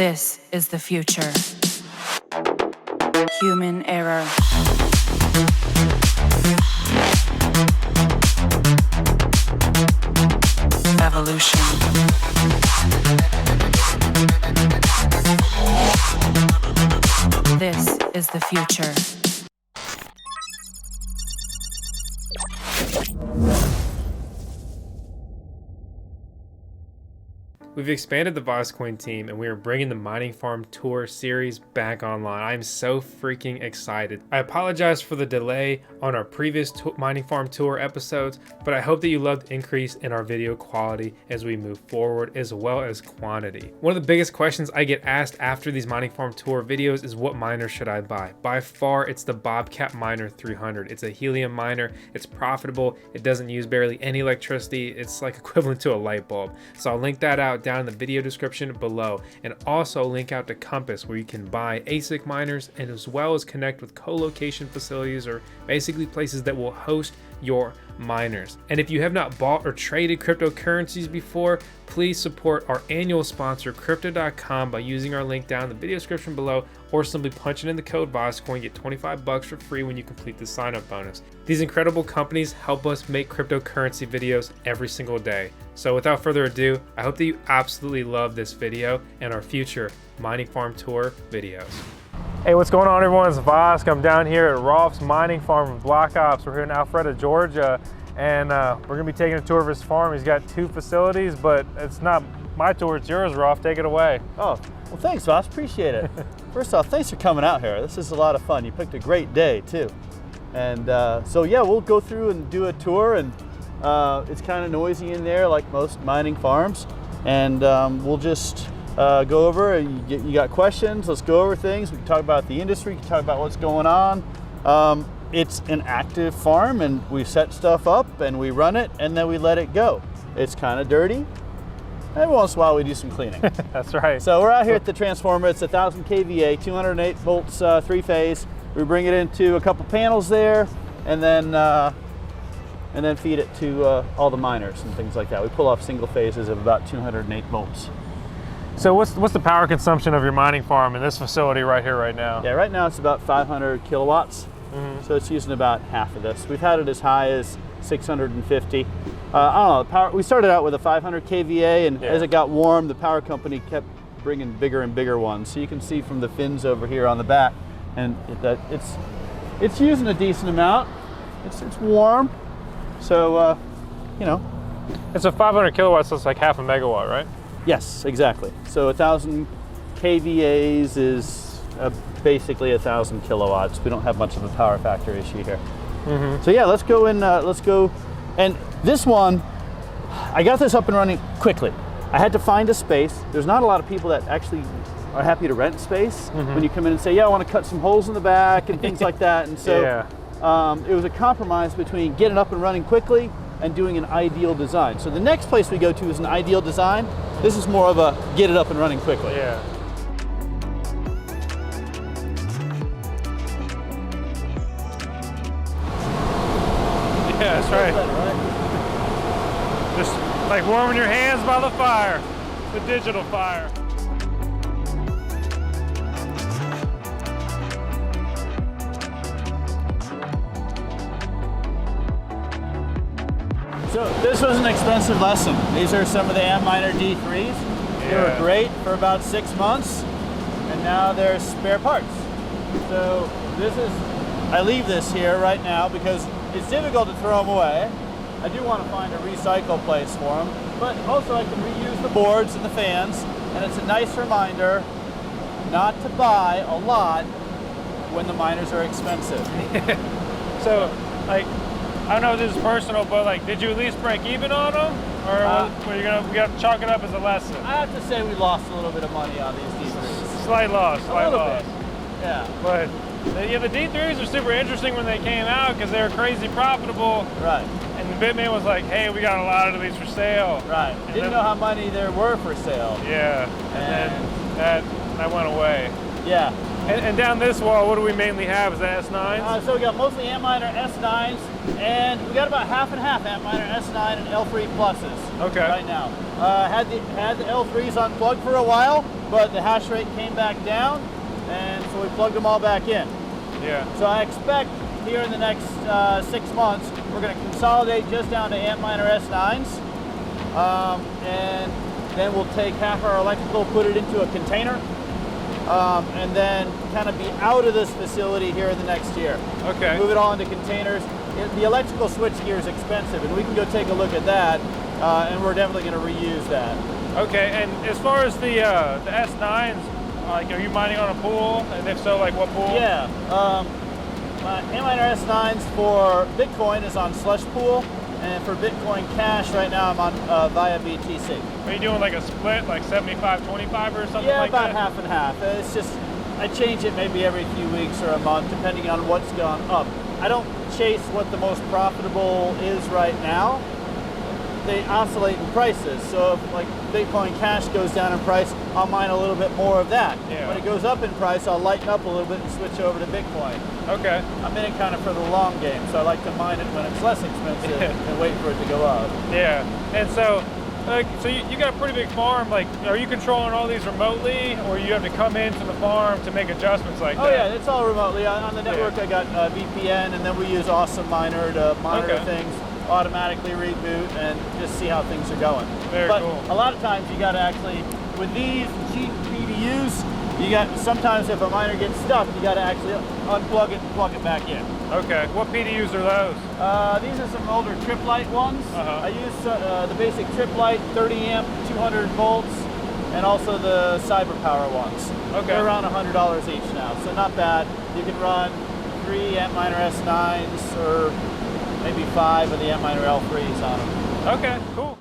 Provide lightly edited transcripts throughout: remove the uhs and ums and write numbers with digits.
This is the future. Human error. Evolution. This is the future. We've expanded the VoskCoin team and we are bringing the Mining Farm Tour series back online. I'm so freaking excited. I apologize for the delay on our previous Mining Farm Tour episodes, but I hope that you loved the increase in our video quality as we move forward, as well as quantity. One of the biggest questions I get asked after these Mining Farm Tour videos is, what miner should I buy? By far, it's the Bobcat Miner 300. It's a helium miner. It's profitable. It doesn't use barely any electricity. It's like equivalent to a light bulb. So I'll link that out down in the video description below, and also link out to Compass, where you can buy ASIC miners and as well as connect with co-location facilities, or basically places that will host your miners. And if you have not bought or traded cryptocurrencies before, please support our annual sponsor crypto.com by using our link down in the video description below, or simply punching in the code VoskCoin, get 25 bucks for free when you complete the sign up bonus. These incredible companies help us make cryptocurrency videos every single day. So without further ado, I hope that you absolutely love this video and our future Mining Farm Tour videos. Hey, what's going on, everyone? It's Vosk. I'm down here at Rolf's Mining Farm in Block Ops. We're here in Alpharetta, Georgia, and we're gonna be taking a tour of his farm. He's got 2 facilities, but it's not my tour, it's yours, Rolf. Take it away. Oh, well, thanks, Vosk. Appreciate it. First off, thanks for coming out here. This is a lot of fun. You picked a great day, too. And so, yeah, we'll go through and do a tour, and it's kind of noisy in there, like most mining farms. And we'll just go over, you got questions, let's go over things. We can talk about the industry, we can talk about what's going on. It's an active farm, and we set stuff up and we run it and then we let it go. It's kind of dirty. Every once in a while we do some cleaning. That's right. So we're out here at the transformer. It's 1000 kVA, 208 volts, 3-phase. We bring it into a couple panels there, and then feed it to all the miners and things like that. We pull off single phases of about 208 volts. So what's the power consumption of your mining farm in this facility right here, right now? Yeah, right now it's about 500 kilowatts. So it's using about half of this. We've had it as high as 650. I don't know, the power, we started out with a 500 kVA, and as it got warm, the power company kept bringing bigger and bigger ones. So you can see from the fins over here on the back, and it's using a decent amount. It's warm, so you know. It's a 500 kilowatts, so it's like half a megawatt, right? Yes, exactly. So 1000 kVAs is basically 1000 kilowatts. We don't have much of a power factor issue here. So yeah, let's go in. Let's go. And this one, I got this up and running quickly. I had to find a space. There's not a lot of people that actually are happy to rent space when you come in and say, yeah, I want to cut some holes in the back and things like that. And so it was a compromise between getting up and running quickly and doing an ideal design. So the next place we go to is an ideal design. This is more of a get it up and running quickly. Yeah. Yeah, that's right. Just like warming your hands by the fire, the digital fire. So this was an expensive lesson. These are some of the Antminer D3s. They were great for about 6 months, and now they're spare parts. So this is, I leave this here right now because it's difficult to throw them away. I do want to find a recycle place for them, but also I can reuse the boards and the fans, and it's a nice reminder not to buy a lot when the miners are expensive. So, like, I don't know if this is personal, but like, did you at least break even on them, or were you gonna chalk it up as a lesson? I have to say we lost a little bit of money on these D3s. Slight loss. Bit. Yeah. But yeah, the D3s are super interesting when they came out because they were crazy profitable. Right. And the Bitman was like, hey, we got a lot of these for sale. Right. Didn't know how many there were for sale. Yeah. And then that went away. Yeah. And down this wall, what do we mainly have? Is that S9s? So we got mostly Antminer S9s, and we got about half and half Antminer S9 and L3 pluses. Okay. Right now, had the L3s unplugged for a while, but the hash rate came back down, and so we plugged them all back in. Yeah. So I expect here in the next 6 months, we're going to consolidate just down to Antminer S9s, and then we'll take half our electrical, put it into a container, and then kind of be out of this facility here in the next year. Okay. Move it all into containers. The electrical switchgear is expensive, and we can go take a look at that, and we're definitely going to reuse that. Okay, and as far as the S9s, like, are you mining on a pool? And if so, like what pool? Yeah. Antminer S9s for Bitcoin is on Slush Pool, and for Bitcoin Cash right now I'm on via BTC. Are you doing like a split, like 75-25 or something Yeah, like about that? half and half. It's just, I change it maybe every few weeks or a month, depending on what's gone up. I don't chase what the most profitable is right now. They oscillate in prices. So if like Bitcoin Cash goes down in price, I'll mine a little bit more of that. Yeah. When it goes up in price, I'll lighten up a little bit and switch over to Bitcoin. Okay. I'm in it kind of for the long game, so I like to mine it when it's less expensive and wait for it to go up. Yeah. And so, like, so you got a pretty big farm. Like, are you controlling all these remotely, or you have to come into the farm to make adjustments like that? Oh yeah, it's all remotely. On the network, I got VPN, and then we use Awesome Miner to monitor things, automatically reboot, and just see how things are going. Very cool. A lot of times you got to actually, with these cheap PDUs, you got, sometimes if a miner gets stuck, you got to actually unplug it and plug it back in. Okay. What PDUs are those? These are some older Triplite ones. Uh-huh. I use the basic Triplite 30 amp, 200 volts, and also the CyberPower ones. Okay. They're around $100 each now, so not bad. You can run 3 Antminer S9s or maybe 5 of the Antminer L3s on them. Okay, cool.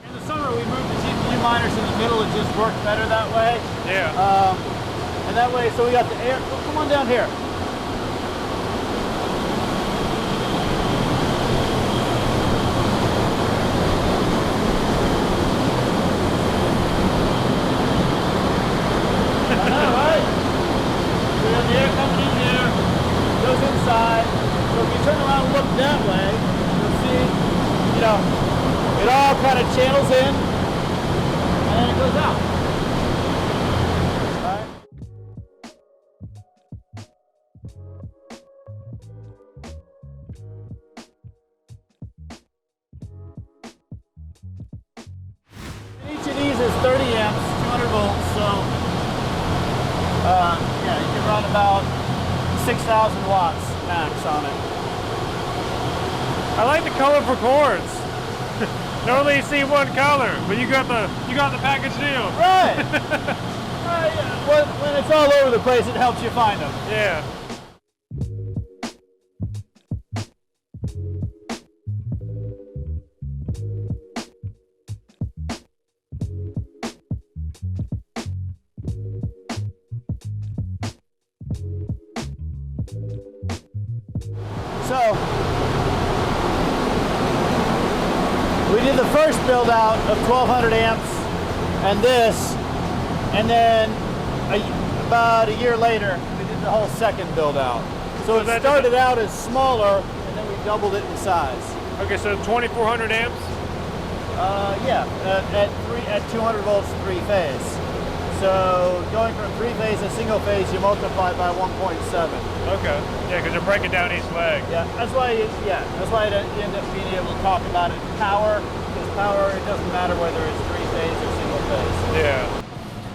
In the summer, we moved the GPU miners in the middle. It just worked better that way. Yeah. And that way, so we got the air. Oh, come on down here. Inside. So if you turn around and look that way, you'll see, you know, it all kind of channels in and then it goes out. All right. And each of these is 30 amps, 200 volts, so yeah, you can run about 6,000 watts max on it. I like the colorful cords. Normally you see one color, but you got the package deal. Right. Right. Yeah. When it's all over the place, it helps you find them. Yeah. So we did the first build out of 1200 amps and this, and then about a year later we did the whole second build out. So it started out as smaller and then we doubled it in size. Okay, so 2400 amps? Yeah, at 200 volts 3-phase. So going from 3-phase to single phase, you multiply by 1.7. Okay. Yeah, because you're breaking down each leg. Yeah, that's why you end up being able to talk about it power, because power, it doesn't matter whether it's 3-phase or single phase. Yeah.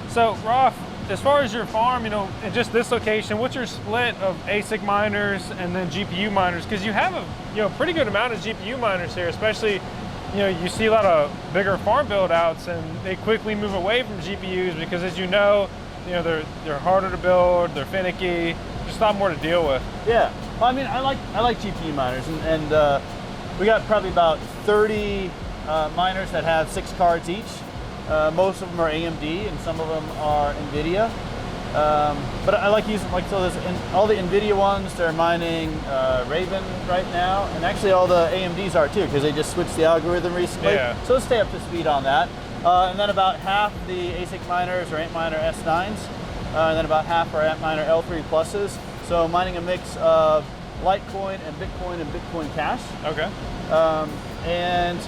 So, Rolf, as far as your farm, you know, in just this location, what's your split of ASIC miners and then GPU miners? Because you have a pretty good amount of GPU miners here, especially, you know, you see a lot of bigger farm build outs and they quickly move away from GPUs because, as you know, they're harder to build, they're finicky, just a lot more to deal with. Yeah, well, I mean, I like GPU miners, and we got probably about 30 miners that have 6 cards each. Most of them are AMD, and some of them are NVIDIA. But I like using, like, so there's all the NVIDIA ones, they're mining Raven right now, and actually all the AMDs are too, because they just switched the algorithm recently. Yeah. So let's stay up to speed on that. And then about half the ASIC miners are Antminer S9s, and then about half are Antminer L3 pluses. So mining a mix of Litecoin and Bitcoin Cash. Okay. And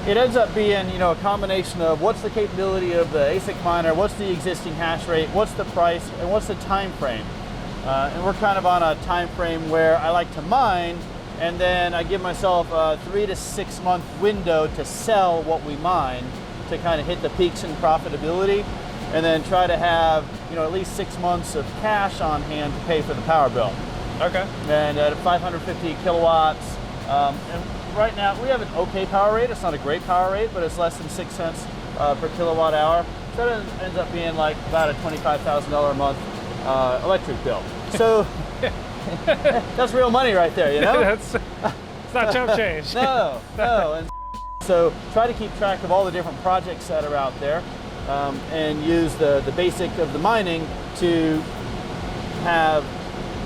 it ends up being, a combination of what's the capability of the ASIC miner, what's the existing hash rate, what's the price, and what's the time frame. And we're kind of on a time frame where I like to mine, and then I give myself a 3 to 6 month window to sell what we mine to kind of hit the peaks in profitability, and then try to have, at least 6 months of cash on hand to pay for the power bill. Okay. And at 550 kilowatts, and right now we have an okay power rate. It's not a great power rate, but it's less than 6 cents per kilowatt hour. So it ends up being like about a $25,000 a month electric bill. So that's real money right there, It's not chump change. No. And so try to keep track of all the different projects that are out there, and use the basic of the mining to have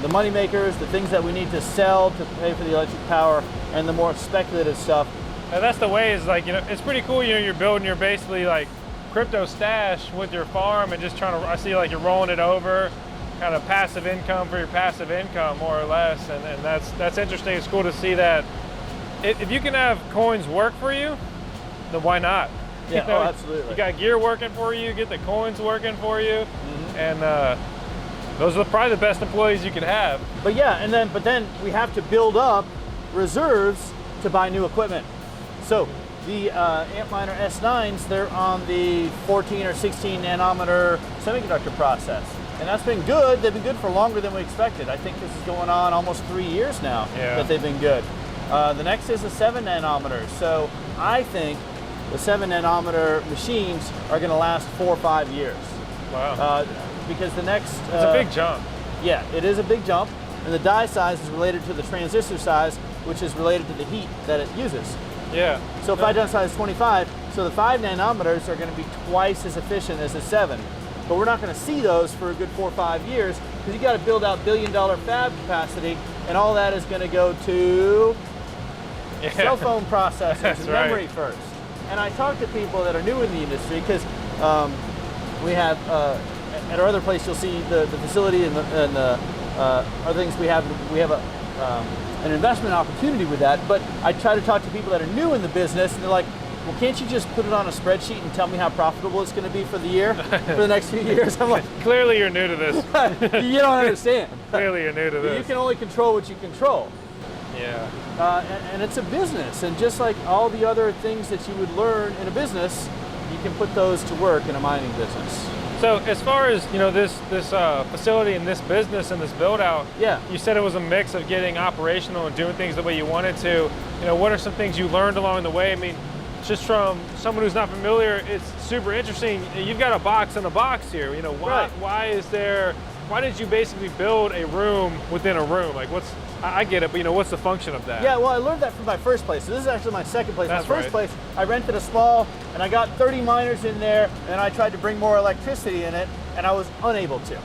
the money makers, the things that we need to sell to pay for the electric power, and the more speculative stuff. And that's the way, is like, it's pretty cool, you're building your basically like crypto stash with your farm, and just trying to, I see like you're rolling it over, kind of passive income for your passive income, more or less. And that's interesting. It's cool to see that if you can have coins work for you, then why not? Yeah, absolutely. You got gear working for you, get the coins working for you, and those are probably the best employees you could have. But yeah, but then we have to build up reserves to buy new equipment. So the Antminer S9s, they're on the 14 or 16 nanometer semiconductor process. And that's been good. They've been good for longer than we expected. I think this is going on almost 3 years now that they've been good. The next is the 7 nanometer. So I think the 7 nanometer machines are going to last 4 or 5 years. Wow. Because the next... It's a big jump. Yeah, it is a big jump. And the die size is related to the transistor size, which is related to the heat that it uses. Yeah. So if I die size 25, so the 5 nanometers are going to be twice as efficient as the 7. But we're not going to see those for a good 4 or 5 years, because you got to build out $1 billion fab capacity, and all that is going to go to cell phone processors and memory first. And I talk to people that are new in the industry, because we have, at our other place, you'll see the facility and the other things we have an investment opportunity with that. But I try to talk to people that are new in the business, and they're like, well, can't you just put it on a spreadsheet and tell me how profitable it's going to be for the year, for the next few years? I'm like, clearly you're new to this. You don't understand. Clearly you're new to this. You can only control what you control. Yeah. And it's a business, and just like all the other things that you would learn in a business, you can put those to work in a mining business. So as far as this facility and this business and this build out, you said it was a mix of getting operational and doing things the way you wanted to. What are some things you learned along the way? I mean, just from someone who's not familiar, it's super interesting. You've got a box in a box here. Why did you basically build a room within a room? Like, I get it, but what's the function of that? Yeah, well, I learned that from my first place. So this is actually my second place. That's my first place, I rented a small, and I got 30 miners in there, and I tried to bring more electricity in it, and I was unable to.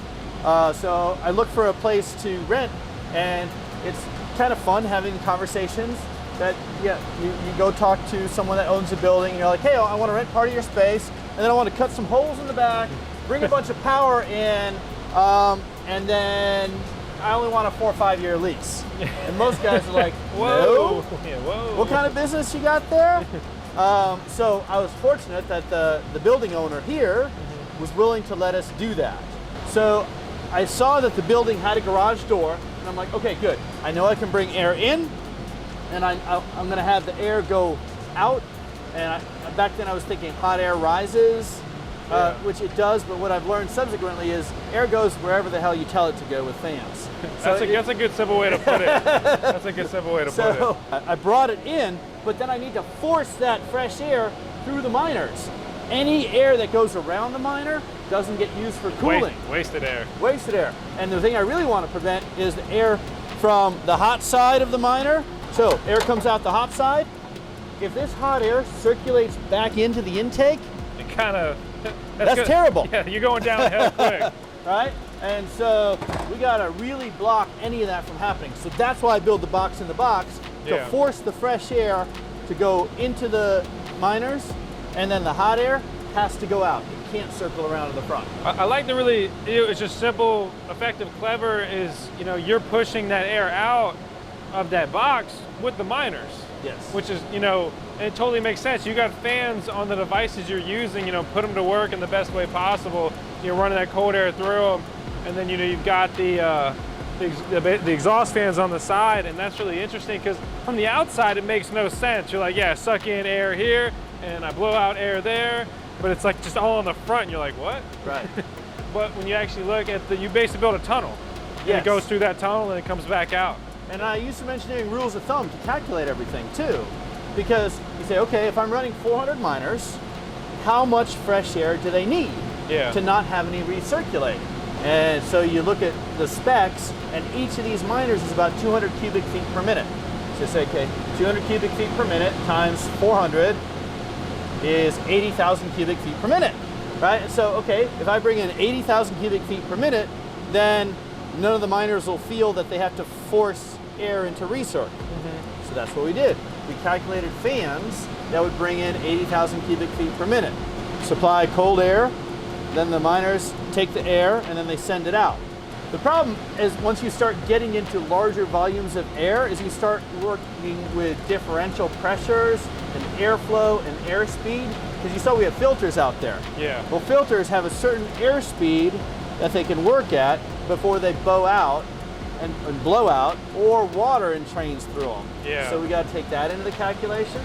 So I looked for a place to rent, and it's kind of fun having conversations that, you go talk to someone that owns a building, and you're like, hey, I want to rent part of your space, and then I want to cut some holes in the back, bring a bunch of power in, and then I only want a 4 or 5 year lease. And most guys are like, whoa. No? Yeah, whoa. What kind of business you got there? So I was fortunate that the building owner here was willing to let us do that. So I saw that the building had a garage door, and I'm like, okay, good. I know I can bring air in, and I'm going to have the air go out. And back then I was thinking hot air rises, which it does, but what I've learned subsequently is air goes wherever the hell you tell it to go with fans. That's a good simple way to put it. That's a good simple way to put it. So I brought it in, but then I need to force that fresh air through the miners. Any air that goes around the miner doesn't get used for cooling. Wasted air. Wasted air. And the thing I really want to prevent is the air from the hot side of the miner. So air comes out the hot side. If this hot air circulates back into the intake, It kind of... That's terrible. Yeah, you're going downhill quick. right? And so we gotta really block any of that from happening. So that's why I build the box in the box, to force the fresh air to go into the miners, and then the hot air has to go out. It can't circle around in the front. I like the really, it's just simple, effective, clever is, you're pushing that air out of that box with the miners. Yes. Which is, it totally makes sense. You got fans on the devices you're using, put them to work in the best way possible. You're running that cold air through them, and then, you've got the exhaust fans on the side, and that's really interesting because from the outside it makes no sense. You're like, yeah, suck in air here, and I blow out air there, but it's like just all on the front, and you're like, what? Right. But when you actually look at you basically build a tunnel. Yes. And it goes through that tunnel and it comes back out. And I use some engineering rules of thumb to calculate everything too. Because you say, okay, if I'm running 400 miners, how much fresh air do they need to not have any recirculate? And so you look at the specs, and each of these miners is about 200 cubic feet per minute. So you say, okay, 200 cubic feet per minute times 400 is 80,000 cubic feet per minute, right? And so, okay, if I bring in 80,000 cubic feet per minute, then none of the miners will feel that they have to force air into recirc. So that's what we did. We calculated fans that would bring in 80,000 cubic feet per minute. Supply cold air, then the miners take the air and then they send it out. The problem is once you start getting into larger volumes of air is you start working with differential pressures and airflow and airspeed, because you saw we have filters out there. Yeah. Well, filters have a certain airspeed that they can work at before they bow out and blow out, or water entrains through them. Yeah. So we got to take that into the calculation.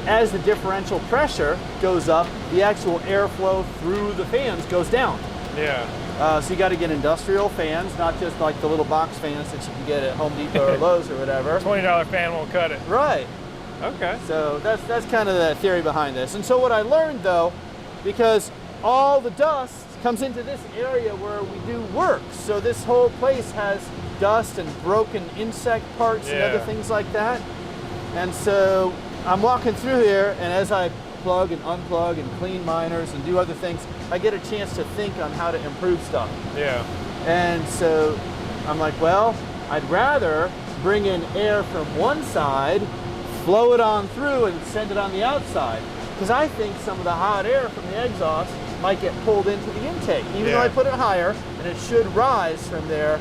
As the differential pressure goes up, the actual airflow through the fans goes down. Yeah. So you got to get industrial fans, not just like the little box fans that you can get at Home Depot or Lowe's or whatever. $20 fan won't cut it. Right. Okay. So that's kind of the theory behind this. And so what I learned though, because all the dust comes into this area where we do work. So this whole place has dust and broken insect parts and other things like that. And so I'm walking through here, and as I plug and unplug and clean miners and do other things, I get a chance to think on how to improve stuff. Yeah. And so I'm like, well, I'd rather bring in air from one side, flow it on through and send it on the outside. Because I think some of the hot air from the exhaust might get pulled into the intake. Even though I put it higher, and it should rise from there,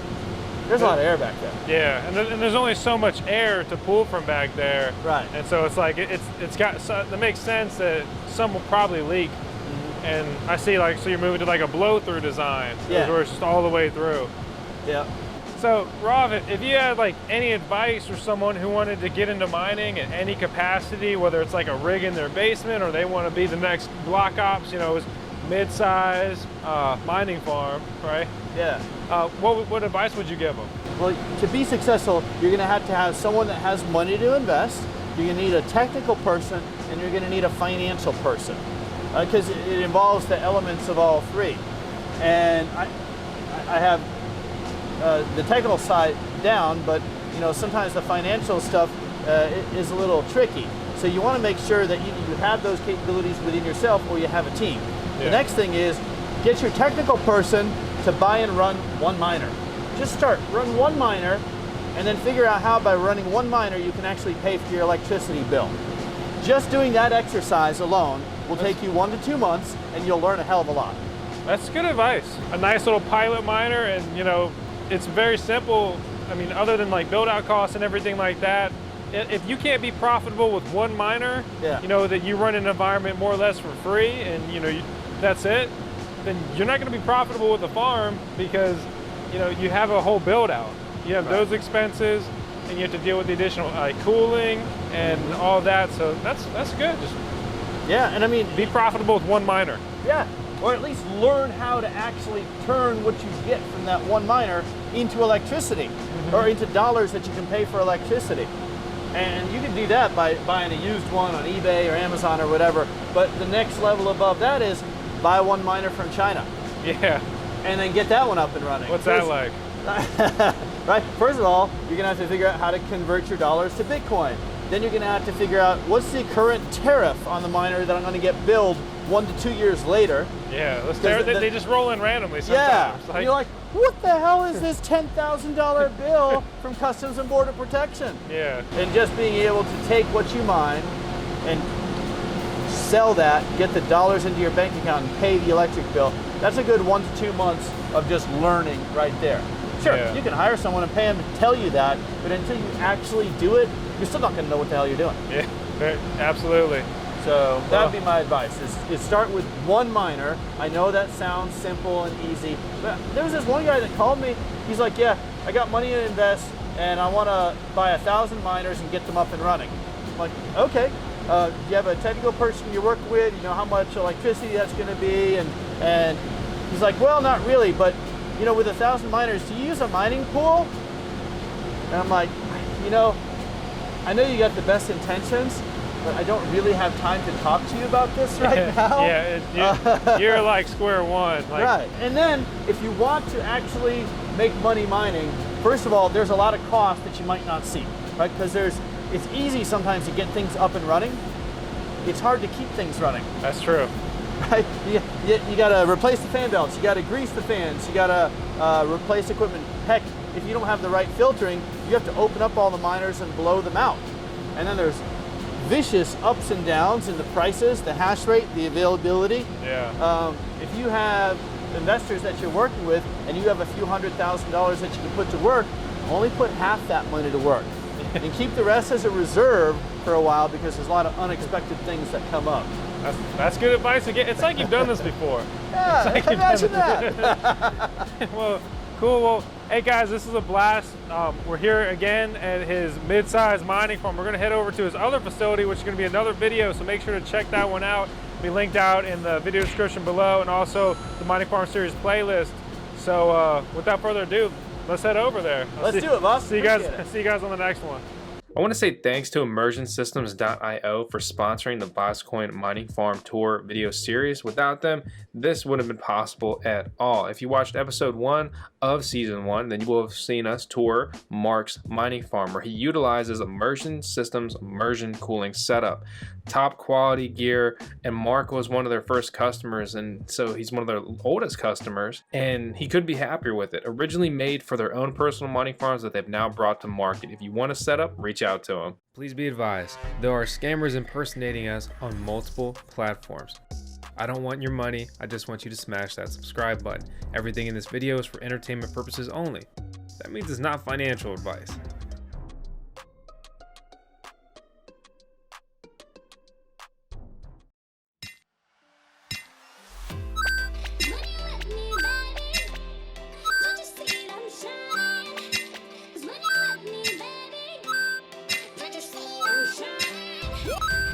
there's a lot of air back there. Yeah, and there's only so much air to pull from back there. Right. And so it's like, it's got, so that makes sense that some will probably leak. And I see like, so you're moving to like a blow through design. Yeah. Where it's just all the way through. Yeah. So Rolf, if you had like any advice for someone who wanted to get into mining at any capacity, whether it's like a rig in their basement or they want to be the next block ops, mid-size mining farm, right? Yeah. What advice would you give them? Well, to be successful, you're going to have someone that has money to invest. You're going to need a technical person, and you're going to need a financial person, because it involves the elements of all three. And I have the technical side down, but sometimes the financial stuff is a little tricky. So you want to make sure that you have those capabilities within yourself, or you have a team. The next thing is get your technical person to buy and run one miner. Just run one miner, and then figure out how by running one miner you can actually pay for your electricity bill. Just doing that exercise alone will take you 1 to 2 months, and you'll learn a hell of a lot. That's good advice. A nice little pilot miner, and it's very simple. I mean, other than like build out costs and everything like that, if you can't be profitable with one miner, that you run an environment more or less for free, and that's it, then you're not going to be profitable with a farm, because you have a whole build out. You have those expenses, and you have to deal with the additional cooling and all that. So that's good. Just and I mean, be profitable with one miner. Yeah, or at least learn how to actually turn what you get from that one miner into electricity, or into dollars that you can pay for electricity. And you can do that by buying a used one on eBay or Amazon or whatever. But the next level above that is buy one miner from China. Yeah. And then get that one up and running. What's that like? Right. First of all, you're gonna have to figure out how to convert your dollars to Bitcoin. Then you're gonna have to figure out what's the current tariff on the miner that I'm gonna get billed 1 to 2 years later. Yeah, Because they just roll in randomly Yeah, sometimes. and you're like, what the hell is this $10,000 bill from Customs and Border Protection? yeah. And just being able to take what you mine and sell that, get the dollars into your bank account and pay the electric bill, that's a good 1 to 2 months of just learning right there. Sure, Yeah. you can hire someone and pay them to tell you that, but until you actually do it, you're still not going to know what the hell you're doing. Yeah, absolutely. So that'd be my advice, is start with one miner. I know that sounds simple and easy, but there was this one guy that called me. He's like, yeah, I got money to invest and I want to buy 1,000 miners and get them up and running. I'm like, okay, do you have a technical person you're working with? You know how much electricity that's going to be? And he's like, well, not really, but you know, with 1,000 miners, do you use a mining pool? And I'm like, you know, I know you got the best intentions, but I don't really have time to talk to you about this right now. Yeah, you're like square one. Like, right. And then if you want to actually make money mining, first of all, there's a lot of cost that you might not see, right? Because it's easy sometimes to get things up and running. It's hard to keep things running. That's true. Right? You got to replace the fan belts. You got to grease the fans. You got to replace equipment. Heck, if you don't have the right filtering, you have to open up all the miners and blow them out. And then there's vicious ups and downs in the prices, the hash rate, the availability. Yeah. If you have investors that you're working with and you have a few $100,000 that you can put to work, only put half that money to work. And keep the rest as a reserve for a while because there's a lot of unexpected things that come up. That's good advice again. It's like you've done this before. Yeah, like imagine that. Well, cool. Well, hey guys, this is a blast. We're here again at his mid-sized mining farm. We're gonna head over to his other facility, which is gonna be another video, so make sure to check that one out. It'll be linked out in the video description below, and also the Mining Farm Series playlist. So without further ado, let's head over there. Let's do it, boss. See you guys on the next one. I want to say thanks to immersionsystems.io for sponsoring the VoskCoin Mining Farm Tour video series. Without them, this wouldn't have been possible at all. If you watched episode 1 of season 1, then you will have seen us tour Mark's mining farm, where he utilizes Immersion Systems immersion cooling setup. Top quality gear, and Mark was one of their first customers, and so he's one of their oldest customers, and he couldn't be happier with it. Originally made for their own personal mining farms that they've now brought to market. If you want a setup, reach out to them. Please be advised, there are scammers impersonating us on multiple platforms. I don't want your money, I just want you to smash that subscribe button. Everything in this video is for entertainment purposes only. That means it's not financial advice. When you let me, baby, don't you see I'm shining?